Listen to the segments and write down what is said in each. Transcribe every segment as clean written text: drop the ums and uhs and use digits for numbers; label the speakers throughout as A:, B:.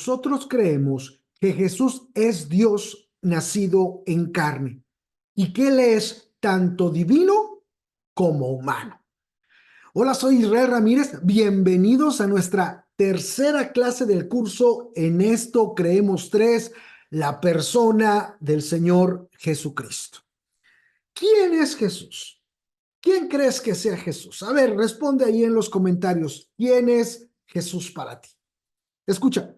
A: nosotros creemos que Jesús es Dios nacido en carne y que Él es tanto divino como humano. Hola, soy Israel Ramírez. Bienvenidos a nuestra tercera clase del curso En esto creemos 3, la persona del Señor Jesucristo. ¿Quién es Jesús? ¿Quién crees que sea Jesús? A ver, responde ahí en los comentarios. ¿Quién es Jesús para ti? Escucha,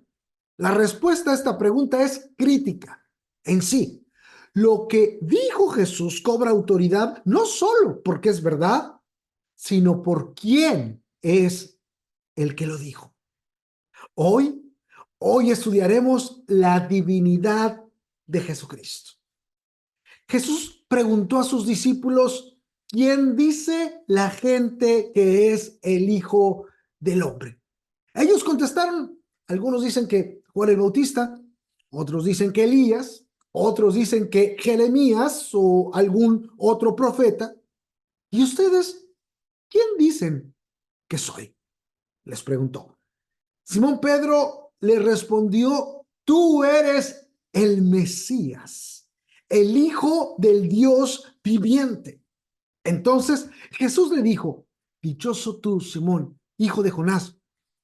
A: la respuesta a esta pregunta es crítica en sí. Lo que dijo Jesús cobra autoridad no solo porque es verdad, sino por quién es el que lo dijo. Hoy, hoy estudiaremos la divinidad de Jesucristo. Jesús preguntó a sus discípulos, ¿quién dice la gente que es el Hijo del Hombre? Ellos contestaron, algunos dicen que Juan el Bautista, otros dicen que Elías, otros dicen que Jeremías o algún otro profeta. ¿Y ustedes quién dicen que soy? Les preguntó. Simón Pedro le respondió, tú eres el Mesías, el Hijo del Dios viviente. Entonces Jesús le dijo, dichoso tú, Simón, hijo de Jonás,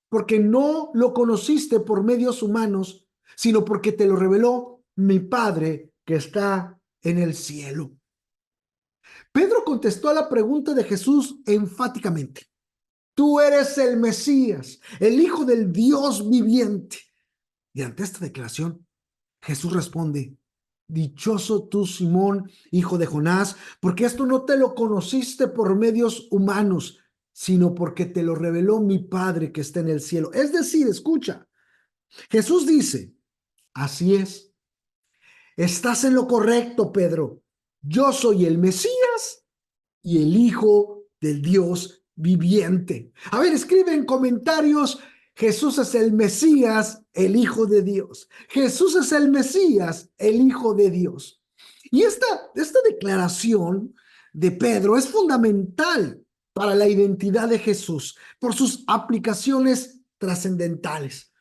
A: porque no lo conociste por medios humanos, sino porque te lo reveló mi Padre que está en el cielo. Pedro contestó a la pregunta de Jesús enfáticamente. Tú eres el Mesías, el Hijo del Dios viviente. Y ante esta declaración, Jesús responde, dichoso tú, Simón, hijo de Jonás, porque esto no te lo conociste por medios humanos, sino porque te lo reveló mi Padre que está en el cielo. Es decir, escucha, Jesús dice, así es, estás en lo correcto, Pedro. Yo soy el Mesías y el Hijo del Dios viviente. A ver, escribe en comentarios, Jesús es el Mesías, el Hijo de Dios. Jesús es el Mesías, el Hijo de Dios. Y esta declaración de Pedro es fundamental para la identidad de Jesús por sus aplicaciones trascendentales.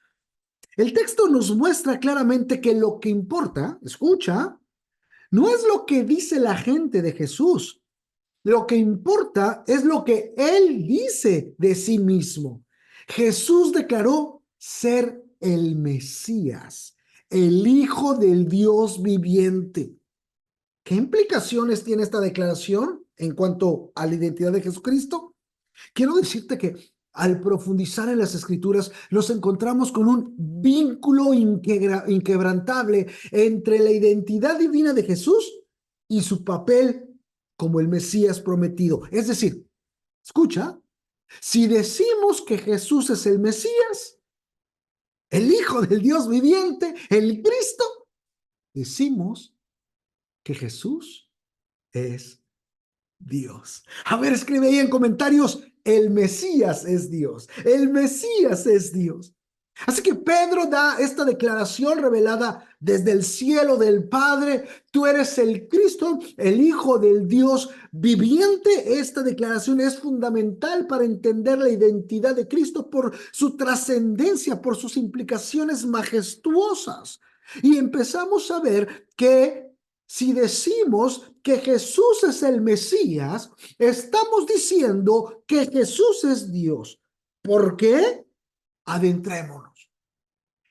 A: El texto nos muestra claramente que lo que importa, escucha, no es lo que dice la gente de Jesús. Lo que importa es lo que Él dice de sí mismo. Jesús declaró ser el Mesías, el Hijo del Dios viviente. ¿Qué implicaciones tiene esta declaración en cuanto a la identidad de Jesucristo? Quiero decirte que al profundizar en las Escrituras nos encontramos con un vínculo inquebrantable entre la identidad divina de Jesús y su papel como el Mesías prometido. Es decir, escucha, si decimos que Jesús es el Mesías, el Hijo del Dios viviente, el Cristo, decimos que Jesús es Dios. A ver, escribe ahí en comentarios, el Mesías es Dios. El Mesías es Dios. Así que Pedro da esta declaración revelada desde el cielo del Padre. Tú eres el Cristo, el Hijo del Dios viviente. Esta declaración es fundamental para entender la identidad de Cristo por su trascendencia, por sus implicaciones majestuosas. Y empezamos a ver que si decimos que Jesús es el Mesías, estamos diciendo que Jesús es Dios. ¿Por qué? Adentrémonos.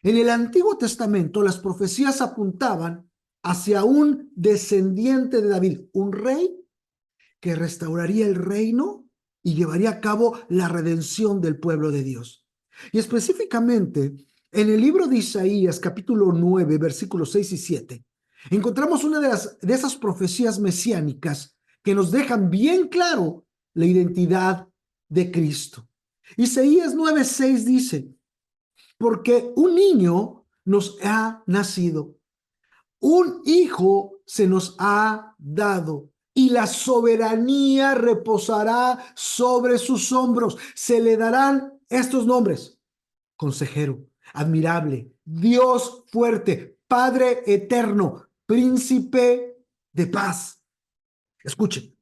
A: En el Antiguo Testamento, las profecías apuntaban hacia un descendiente de David, un rey que restauraría el reino y llevaría a cabo la redención del pueblo de Dios. Y específicamente, en el libro de Isaías, capítulo 9, versículos 6 y 7, encontramos una de esas profecías mesiánicas que nos dejan bien claro la identidad de Cristo. Isaías 9:6 dice, porque un niño nos ha nacido, un hijo se nos ha dado y la soberanía reposará sobre sus hombros. Se le darán estos nombres: Consejero, Admirable, Dios fuerte, Padre eterno, Príncipe de paz. Escuchen,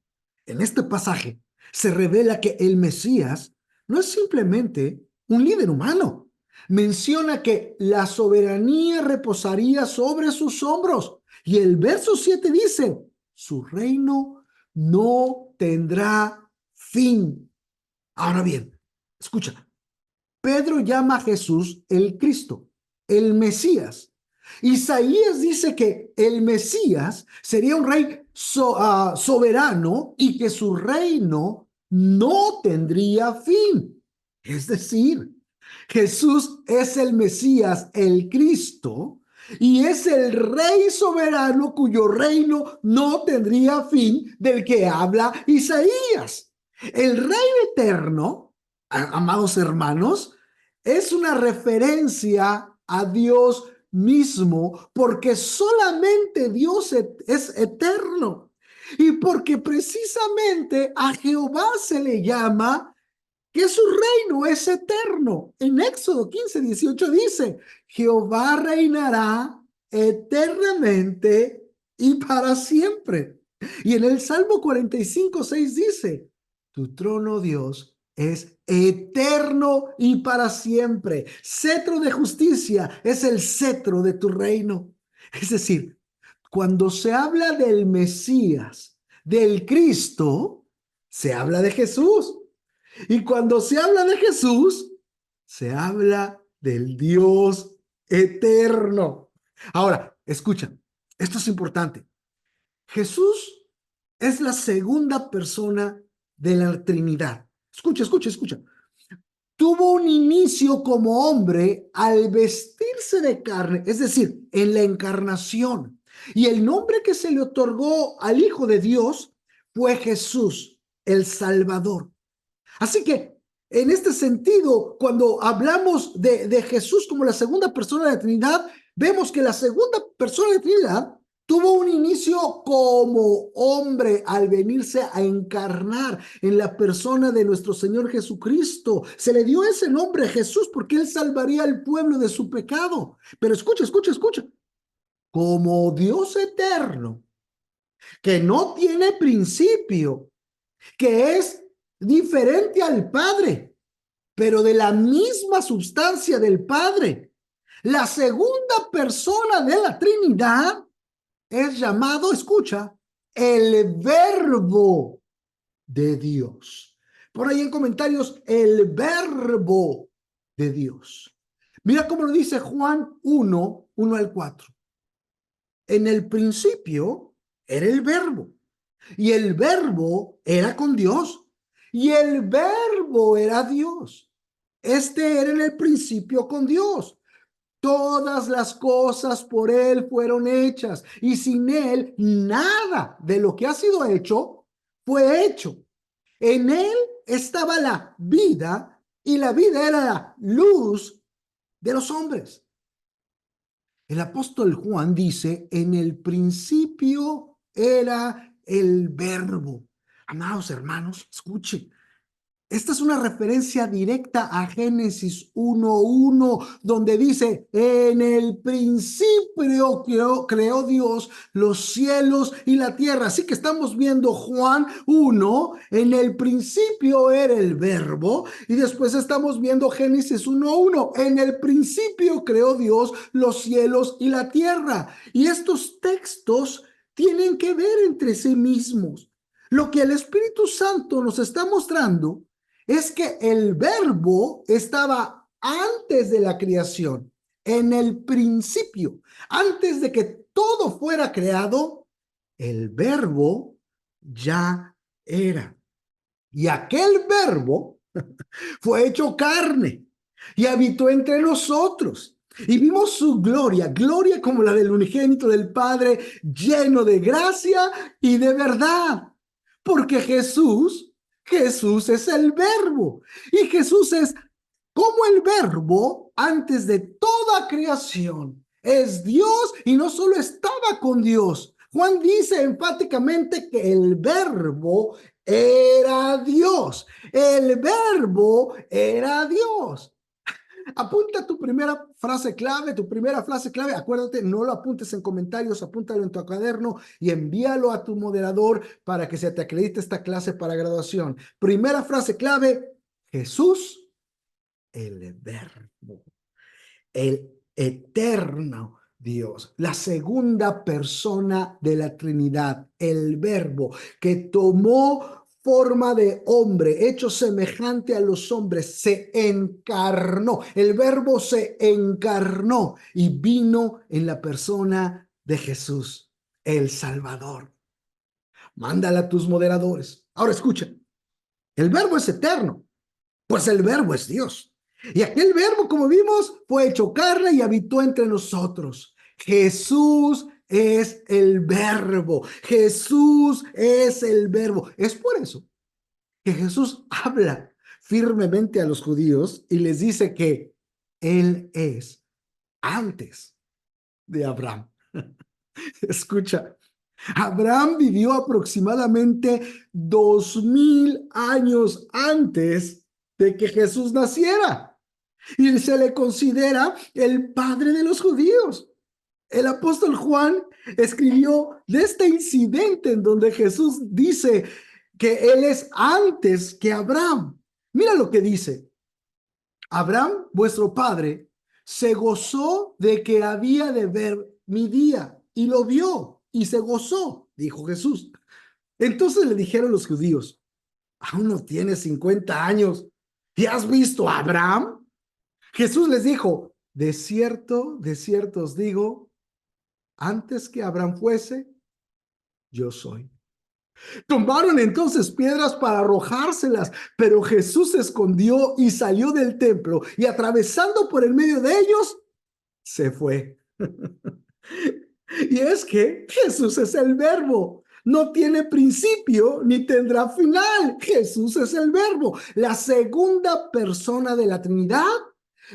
A: en este pasaje se revela que el Mesías no es simplemente un líder humano, Menciona que la soberanía reposaría sobre sus hombros. Y el verso 7 dice, su reino no tendrá fin. Ahora bien, escucha, Pedro llama a Jesús el Cristo, el Mesías. Isaías dice que el Mesías sería un rey soberano y que su reino no tendría fin. Es decir, Jesús es el Mesías, el Cristo, y es el rey soberano cuyo reino no tendría fin, del que habla Isaías. El rey eterno, amados hermanos, es una referencia a Dios mismo, porque solamente Dios es eterno y porque precisamente a Jehová se le llama que su reino es eterno. En Éxodo 15:18 dice, Jehová reinará eternamente y para siempre. Y en el Salmo 45:6 dice, tu trono, Dios, es eterno y para siempre. Cetro de justicia es el cetro de tu reino. Es decir, cuando se habla del Mesías, del Cristo, se habla de Jesús. Y cuando se habla de Jesús, se habla del Dios eterno. Ahora, escucha, esto es importante. Jesús es la segunda persona de la Trinidad. Escucha, escucha, escucha. Tuvo un inicio como hombre al vestirse de carne, es decir, en la encarnación. Y el nombre que se le otorgó al Hijo de Dios fue Jesús, el Salvador. Así que, en este sentido, cuando hablamos de Jesús como la segunda persona de la Trinidad, vemos que la segunda persona de la Trinidad tuvo un inicio como hombre al venirse a encarnar en la persona de nuestro Señor Jesucristo. Se le dio ese nombre Jesús porque Él salvaría al pueblo de su pecado. Pero escucha, escucha, escucha. Como Dios eterno, que no tiene principio, que es diferente al Padre, pero de la misma sustancia del Padre. La segunda persona de la Trinidad es llamado, escucha, el Verbo de Dios. Por ahí en comentarios, el Verbo de Dios. Mira cómo lo dice Juan 1:1 al 4. En el principio era el Verbo, y el Verbo era con Dios, y el Verbo era Dios. Este era en el principio con Dios. Todas las cosas por Él fueron hechas, y sin Él nada de lo que ha sido hecho fue hecho. En Él estaba la vida, y la vida era la luz de los hombres. El apóstol Juan dice, en el principio era el Verbo. Amados hermanos, escuchen. Esta es una referencia directa a Génesis 1:1, donde dice, en el principio creó Dios los cielos y la tierra. Así que estamos viendo Juan 1, en el principio era el Verbo, y después estamos viendo Génesis 1:1, en el principio creó Dios los cielos y la tierra. Y estos textos tienen que ver entre sí mismos. Lo que el Espíritu Santo nos está mostrando es que el Verbo estaba antes de la creación, en el principio, antes de que todo fuera creado, el Verbo ya era. Y aquel Verbo fue hecho carne y habitó entre nosotros. Y vimos su gloria, gloria como la del unigénito del Padre, lleno de gracia y de verdad. Porque Jesús es el Verbo. Y Jesús es como el Verbo antes de toda creación. Es Dios y no solo estaba con Dios. Juan dice enfáticamente que el Verbo era Dios. El Verbo era Dios. Apunta tu primera frase clave, Acuérdate, no lo apuntes en comentarios, apúntalo en tu cuaderno y envíalo a tu moderador para que se te acredite esta clase para graduación. Primera frase clave, Jesús, el Verbo. el eterno Dios, la segunda persona de la Trinidad, el Verbo que tomó forma de hombre, hecho semejante a los hombres, se encarnó. El Verbo se encarnó y vino en la persona de Jesús, el Salvador. Mándala a tus moderadores. Ahora escucha, el Verbo es eterno, pues el Verbo es Dios. Y aquel Verbo, como vimos, fue hecho carne y habitó entre nosotros. Jesús es el Verbo. Jesús es el Verbo. Es por eso que Jesús habla firmemente a los judíos y les dice que Él es antes de Abraham. Escucha, Abraham vivió aproximadamente 2000 años antes de que Jesús naciera y se le considera el padre de los judíos. El apóstol Juan escribió de este incidente en donde Jesús dice que él es antes que Abraham. Mira lo que dice: Abraham, vuestro padre, se gozó de que había de ver mi día y lo vio y se gozó, dijo Jesús. Entonces le dijeron los judíos: aún no tienes 50 años y has visto a Abraham. Jesús les dijo: de cierto os digo, antes que Abraham fuese, yo soy. Tomaron entonces piedras para arrojárselas, pero Jesús se escondió y salió del templo y atravesando por el medio de ellos, se fue. Y es que Jesús es el Verbo. No tiene principio ni tendrá final. Jesús es el Verbo, la segunda persona de la Trinidad,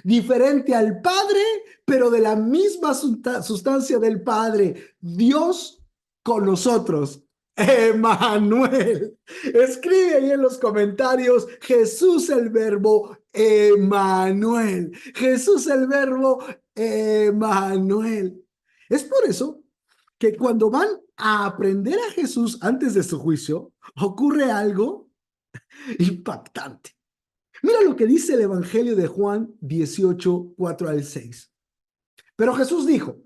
A: diferente al Padre, pero de la misma sustancia del Padre. Dios con nosotros. Emanuel. Escribe ahí en los comentarios: Jesús el Verbo, Emanuel. Jesús el Verbo, Emanuel. Es por eso que cuando van a aprender a Jesús antes de su juicio, ocurre algo impactante. Mira lo que dice el Evangelio de Juan 18, 4 al 6. Pero Jesús dijo: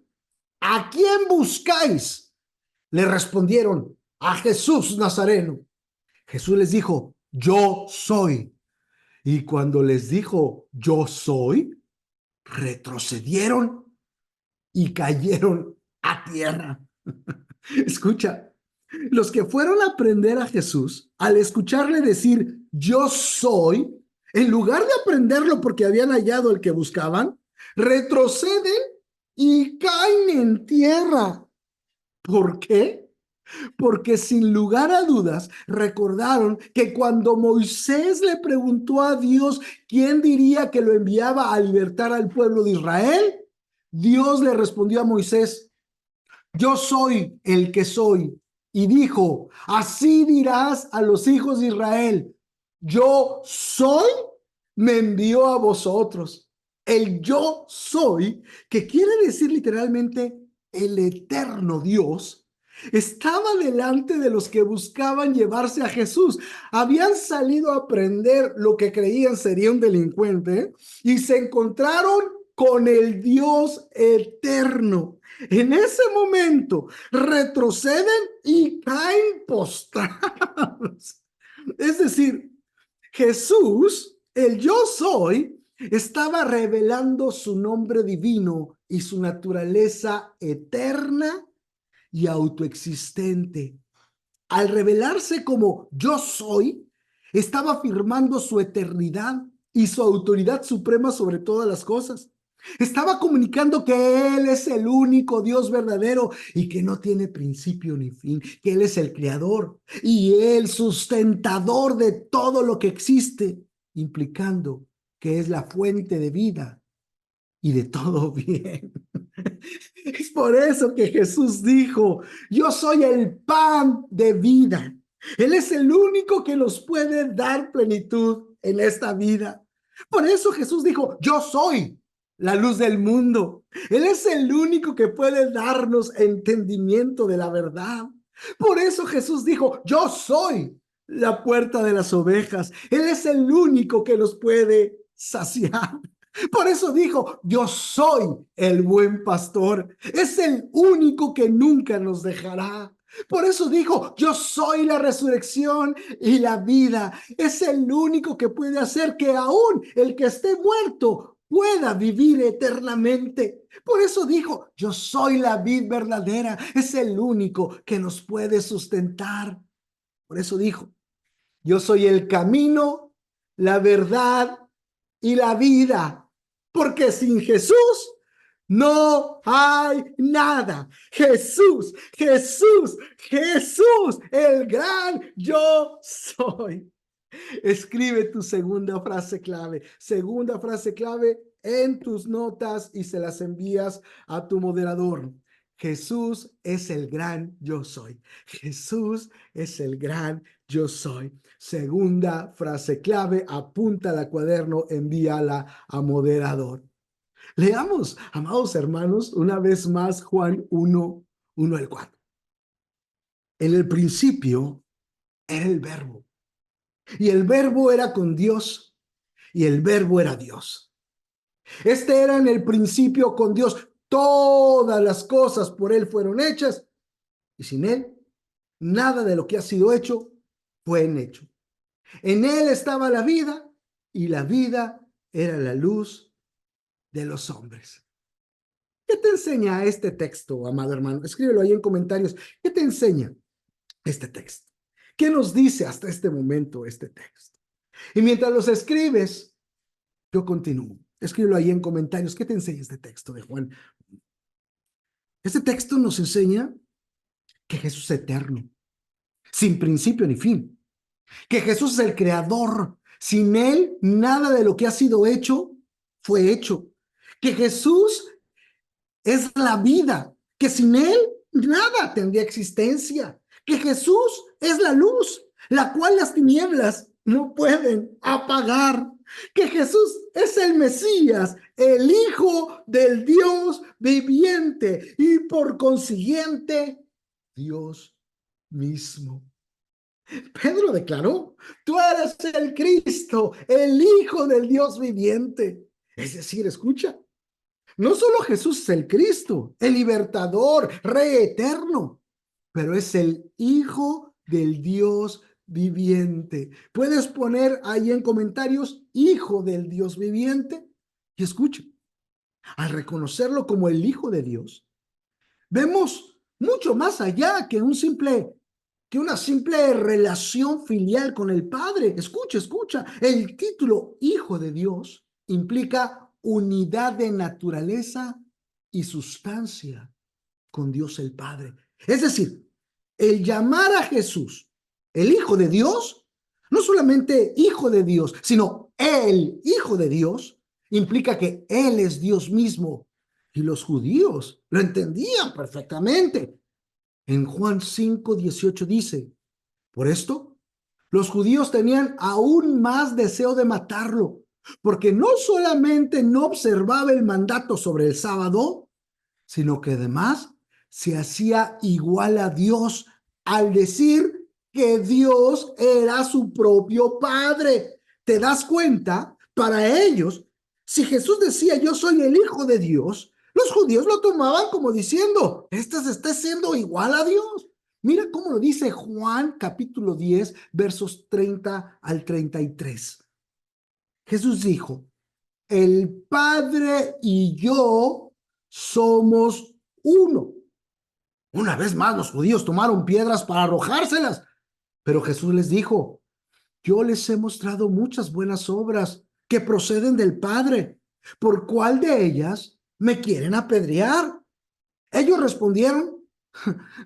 A: ¿a quién buscáis? Le respondieron: a Jesús Nazareno. Jesús les dijo: yo soy. Y cuando les dijo: yo soy, retrocedieron y cayeron a tierra. Escucha, los que fueron a aprender a Jesús, al escucharle decir yo soy, en lugar de aprenderlo porque habían hallado el que buscaban, retroceden y caen en tierra. ¿Por qué? Porque sin lugar a dudas recordaron que cuando Moisés le preguntó a Dios quién diría que lo enviaba a libertar al pueblo de Israel, Dios le respondió a Moisés: yo soy el que soy. Y dijo: así dirás a los hijos de Israel: yo soy, me envió a vosotros. El yo soy, que quiere decir literalmente el eterno Dios, estaba delante de los que buscaban llevarse a Jesús. Habían salido a aprender lo que creían sería un delincuente y se encontraron con el Dios eterno. En ese momento retroceden y caen postrados. Es decir, Jesús, el yo soy, estaba revelando su nombre divino y su naturaleza eterna y autoexistente. Al revelarse como yo soy, estaba afirmando su eternidad y su autoridad suprema sobre todas las cosas. Estaba comunicando que Él es el único Dios verdadero y que no tiene principio ni fin, que Él es el creador y el sustentador de todo lo que existe, implicando que es la fuente de vida y de todo bien. Es por eso que Jesús dijo: yo soy el pan de vida. Él es el único que nos puede dar plenitud en esta vida. Por eso Jesús dijo: yo soy la luz del mundo. Él es el único que puede darnos entendimiento de la verdad. Por eso Jesús dijo: yo soy la puerta de las ovejas. Él es el único que nos puede saciar. Por eso dijo, yo soy el buen pastor. Es el único que nunca nos dejará. Por eso dijo, yo soy la resurrección y la vida. Es el único que puede hacer que aún el que esté muerto pueda vivir eternamente. Por eso dijo, yo soy la vid verdadera. Es el único que nos puede sustentar. Por eso dijo, yo soy el camino, la verdad y la vida, porque sin Jesús no hay nada. Jesús, Jesús, Jesús, el gran yo soy. Escribe tu segunda frase clave en tus notas y se las envías a tu moderador. Jesús es el gran yo soy. Jesús es el gran yo soy. Segunda frase clave, apúntala al cuaderno, envíala a moderador. Leamos, amados hermanos, una vez más Juan 1 al 4. En el principio era el verbo, y el verbo era con Dios, y el verbo era Dios. Este era en el principio con Dios. Todas las cosas por él fueron hechas, y sin él, nada de lo que ha sido hecho fue hecho. En él estaba la vida, y la vida era la luz de los hombres. ¿Qué te enseña este texto, amado hermano? Escríbelo ahí en comentarios. ¿Qué te enseña este texto? ¿Qué nos dice hasta este momento este texto? Y mientras los escribes, yo continúo. Escríbelo ahí en comentarios. ¿Qué te enseña este texto de Juan? Este texto nos enseña que Jesús es eterno, sin principio ni fin. Que Jesús es el creador. Sin él, nada de lo que ha sido hecho fue hecho. Que Jesús es la vida, que sin él nada tendría existencia, que Jesús es la luz, la cual las tinieblas no pueden apagar, que Jesús es el Mesías, el Hijo del Dios viviente y por consiguiente, Dios mismo. Pedro declaró, tú eres el Cristo, el Hijo del Dios viviente. Es decir, escucha, no solo Jesús es el Cristo, el libertador, Rey eterno, pero es el Hijo del Dios viviente. Puedes poner ahí en comentarios, Hijo del Dios viviente, y escucha, al reconocerlo como el Hijo de Dios, vemos mucho más allá que una simple relación filial con el Padre. Escucha, el título Hijo de Dios implica unidad de naturaleza y sustancia con Dios el Padre. Es decir, el llamar a Jesús el Hijo de Dios, no solamente Hijo de Dios, sino el Hijo de Dios, implica que Él es Dios mismo. Y los judíos lo entendían perfectamente. En Juan 5:18 dice, por esto, los judíos tenían aún más deseo de matarlo, porque no solamente no observaba el mandato sobre el sábado, sino que además se hacía igual a Dios al decir que Dios era su propio Padre. ¿Te das cuenta? Para ellos, si Jesús decía yo soy el Hijo de Dios, los judíos lo tomaban como diciendo, este se está siendo igual a Dios. Mira cómo lo dice Juan capítulo 10, versos 30 al 33. Jesús dijo, el Padre y yo somos uno. Una vez más los judíos tomaron piedras para arrojárselas, pero Jesús les dijo, yo les he mostrado muchas buenas obras que proceden del Padre. ¿Por cuál de ellas me quieren apedrear? Ellos respondieron,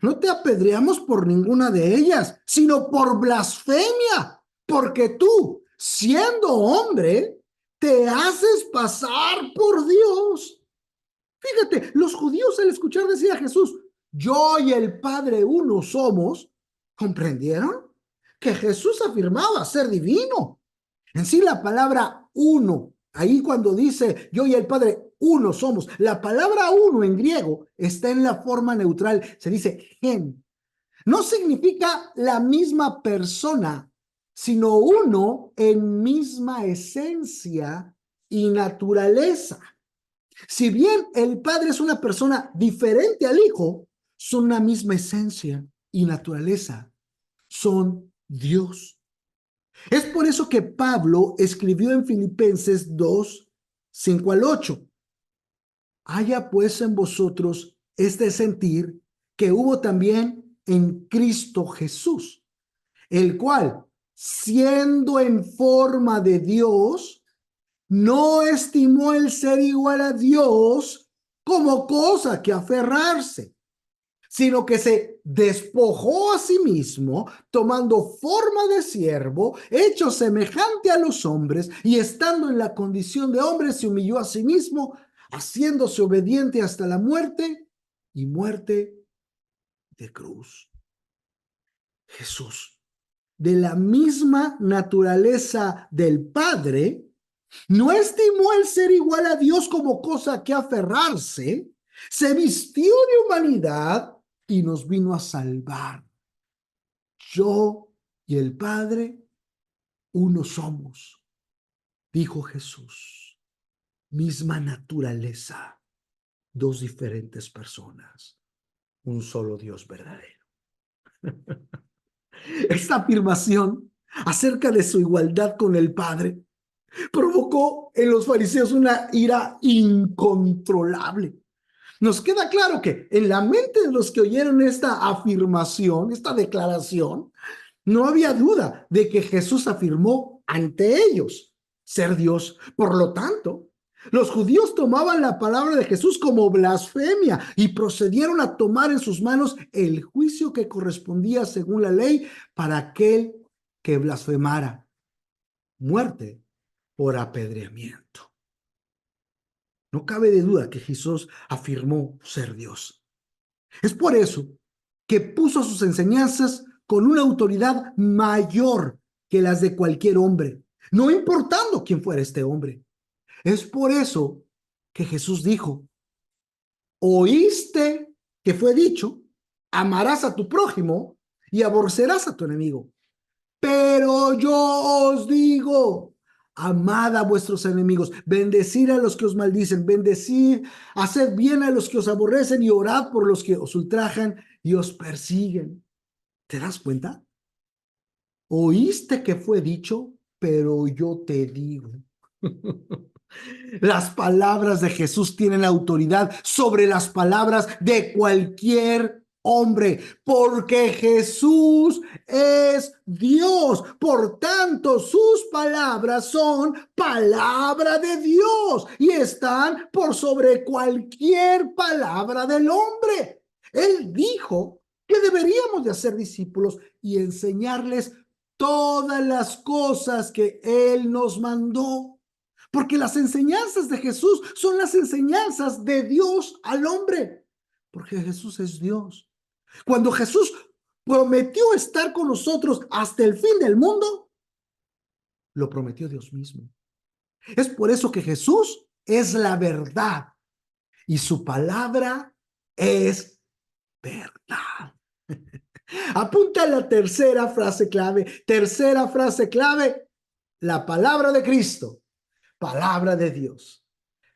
A: no te apedreamos por ninguna de ellas, sino por blasfemia, porque tú, siendo hombre, te haces pasar por Dios. Fíjate, los judíos al escuchar decir a Jesús, yo y el Padre uno somos, ¿comprendieron? Que Jesús afirmaba ser divino. En sí la palabra uno, ahí cuando dice yo y el Padre uno somos, la palabra uno en griego está en la forma neutral, se dice gen. No significa la misma persona, sino uno en misma esencia y naturaleza. Si bien el Padre es una persona diferente al Hijo, son una misma esencia y naturaleza. Son Dios. Es por eso que Pablo escribió en Filipenses 2, 5 al 8. Haya pues en vosotros este sentir que hubo también en Cristo Jesús, el cual, siendo en forma de Dios, no estimó el ser igual a Dios como cosa que aferrarse, sino que se despojó a sí mismo, tomando forma de siervo, hecho semejante a los hombres, y estando en la condición de hombre, se humilló a sí mismo, haciéndose obediente hasta la muerte y muerte de cruz. Jesús, de la misma naturaleza del Padre, no estimó el ser igual a Dios como cosa que aferrarse, se vistió de humanidad y nos vino a salvar. Yo y el Padre, uno somos, dijo Jesús. Misma naturaleza, dos diferentes personas, un solo Dios verdadero. Esta afirmación acerca de su igualdad con el Padre provocó en los fariseos una ira incontrolable. Nos queda claro que en la mente de los que oyeron esta afirmación, esta declaración, no había duda de que Jesús afirmó ante ellos ser Dios. Por lo tanto, los judíos tomaban la palabra de Jesús como blasfemia y procedieron a tomar en sus manos el juicio que correspondía según la ley para aquel que blasfemara: muerte por apedreamiento. No cabe de duda que Jesús afirmó ser Dios. Es por eso que puso sus enseñanzas con una autoridad mayor que las de cualquier hombre, no importando quién fuera este hombre. Es por eso que Jesús dijo: oíste que fue dicho, amarás a tu prójimo y aborrecerás a tu enemigo. Pero yo os digo, amad a vuestros enemigos, bendecid a los que os maldicen, bendecid, haced bien a los que os aborrecen y orad por los que os ultrajan y os persiguen. ¿Te das cuenta? Oíste que fue dicho, pero yo te digo. Las palabras de Jesús tienen autoridad sobre las palabras de cualquier hombre, porque Jesús es Dios. Por tanto, sus palabras son palabra de Dios y están por sobre cualquier palabra del hombre. Él dijo que deberíamos de hacer discípulos y enseñarles todas las cosas que Él nos mandó. Porque las enseñanzas de Jesús son las enseñanzas de Dios al hombre. Porque Jesús es Dios. Cuando Jesús prometió estar con nosotros hasta el fin del mundo, lo prometió Dios mismo. Es por eso que Jesús es la verdad y su palabra es verdad. Apunta la tercera frase clave. Tercera frase clave: la palabra de Cristo. Palabra de Dios.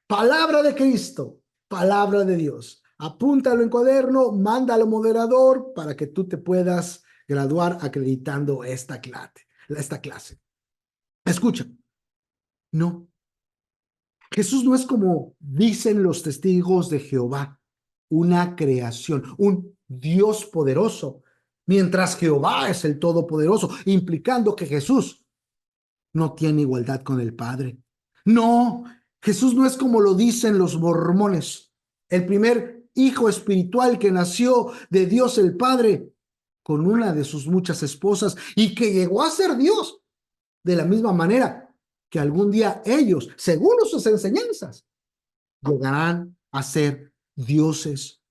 A: Palabra de Cristo. Palabra de Dios. Apúntalo en cuaderno, mándalo moderador para que tú te puedas graduar acreditando esta clase. Escucha. No. Jesús no es como dicen los testigos de Jehová, una creación, un Dios poderoso, mientras Jehová es el Todopoderoso, implicando que Jesús no tiene igualdad con el Padre. No, Jesús no es como lo dicen los mormones, el primer hijo espiritual que nació de Dios el Padre con una de sus muchas esposas y que llegó a ser Dios de la misma manera que algún día ellos, según sus enseñanzas, llegarán a ser dioses.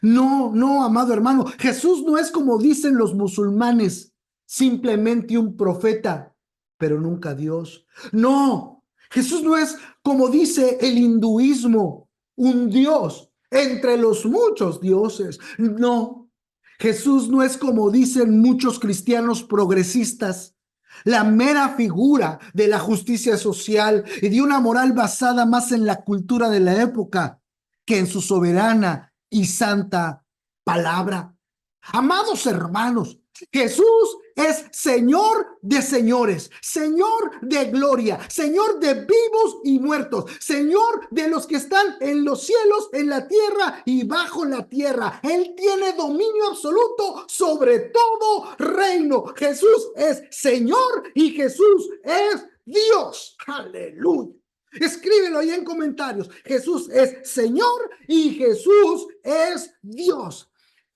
A: No, no, amado hermano, Jesús no es como dicen los musulmanes, simplemente un profeta, pero nunca Dios. No, Jesús no es como dice el hinduismo, un Dios entre los muchos dioses. No, Jesús no es como dicen muchos cristianos progresistas, la mera figura de la justicia social y de una moral basada más en la cultura de la época que en su soberana y santa palabra. Amados hermanos, Jesús es Señor de señores, Señor de gloria, Señor de vivos y muertos, Señor de los que están en los cielos, en la tierra y bajo la tierra. Él tiene dominio absoluto sobre todo reino. Jesús es Señor y Jesús es Dios. Aleluya. Escríbelo ahí en comentarios. Jesús es Señor y Jesús es Dios.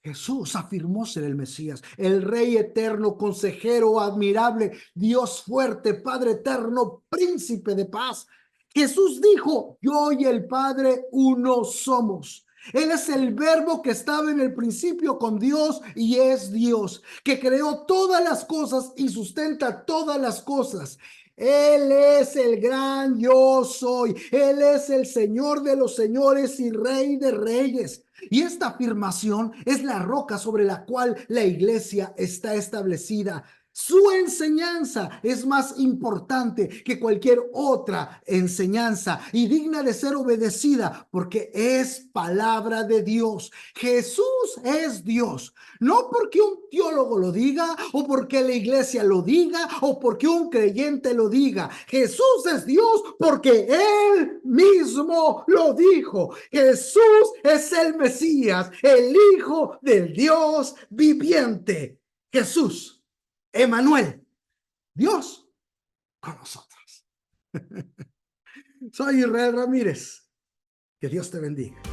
A: Jesús afirmó ser el Mesías, el Rey eterno, consejero admirable, Dios fuerte, Padre eterno, príncipe de paz. Jesús dijo: yo y el Padre uno somos. Él es el verbo que estaba en el principio con Dios y es Dios, que creó todas las cosas y sustenta todas las cosas. Él es el gran yo soy. Él es el Señor de los señores y Rey de reyes. Y esta afirmación es la roca sobre la cual la iglesia está establecida. Su enseñanza es más importante que cualquier otra enseñanza y digna de ser obedecida porque es palabra de Dios. Jesús es Dios, no porque un teólogo lo diga o porque la iglesia lo diga o porque un creyente lo diga. Jesús es Dios porque Él mismo lo dijo. Jesús es el Mesías, el Hijo del Dios viviente. Jesús, Emanuel, Dios con nosotros. Soy Israel Ramírez. Que Dios te bendiga.